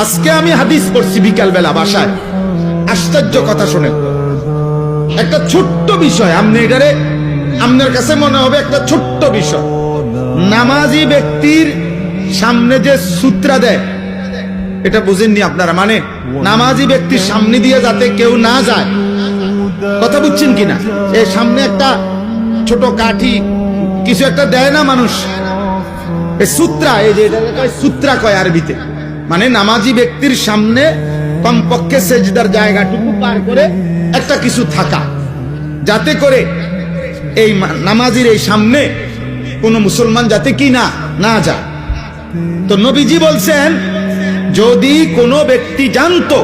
আজকে আমি হাদিস পড়ছি বিকাল বেলা বাসায়, আশ্চর্য কথা শুনেন। একটা ছোট্ট বিষয়, আপনি এটারে আপনার কাছে মনে হবে একটা ছোট্ট বিষয়। নামাজি ব্যক্তির সামনে যে সূত্রা দেয়, এটা বুঝেননি আপনারা? মানে নামাজি ব্যক্তির সামনে দিয়ে যাতে কেউ না যায়, কথা বুঝছেন কিনা? এই সামনে একটা ছোট কাঠি কিছু একটা দেয় না মানুষ, সূত্রা, এই যে সূত্রা কয় আরবিতে, মানে নামাজি ব্যক্তির সামনে কমপক্ষে সেজদার জায়গাটুকু পার করে একটা কিছু থাকা, যাতে করে এই নামাজির এই সামনে কোন মুসলমান যাতে কি না যায়। তো নবীজি বলছেন, যদি কোনো ব্যক্তি জানতো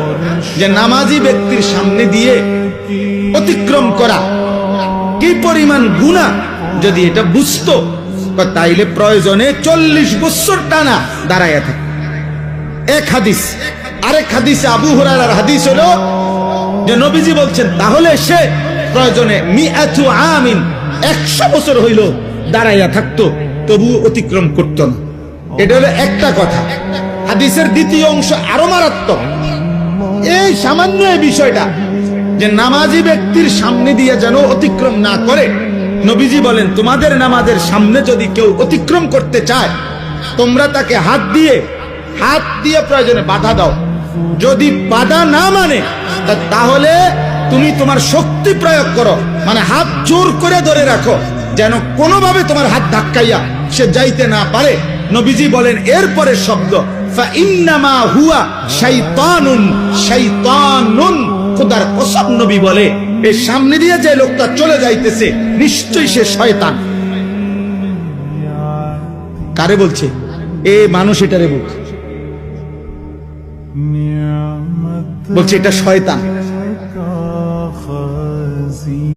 যে নামাজি ব্যক্তির সামনে দিয়ে অতিক্রম করা কি পরিমাণ গুনাহ, যদি এটা বুঝতো তাইলে প্রয়োজনে 40 বছর টানা দাঁড়াইয়া থাকে। এক হাদিস। আরেক হাদিসে আবু হুরায়রার হাদিস হলো যে নবীজি বলছেন, তাহলে সে প্রয়োজনে 100 বছর হইল দাঁড়াইয়া থাকতো, তবু অতিক্রম করত না। এটা হলো একটা কথা। হাদিসের দ্বিতীয় অংশ আরো মারাত্মক। এই সামান্য এই বিষয়টা যে নামাজি ব্যক্তির সামনে দিয়ে যেন অতিক্রম না করে, নবীজি বলেন, তোমাদের নামাজের সামনে যদি কেউ অতিক্রম করতে চায়, তোমরা তাকে হাত দিয়ে প্রয়োজনে বাধা দাও। যদি বাধা না মানে, তাহলে তুমি তোমার শক্তি প্রয়োগ করো, মানে হাত জোর করে ধরে রাখো, যেন কোনোভাবে তোমার হাত ধাক্কাইয়া সে যাইতে না পারে। নবীজি বলেন এরপরে শব্দ, ফাইন্নামা হুয়া শাইতানুন শাইতানুন। খোদার কসম, নবী বলে, এই সামনে দিয়ে যে লোকটা চলে যাইতেছে নিশ্চয়ই সে শয়তান। কারে বলছে? এ মানুষ এটারে বলছে এটা শয়তান।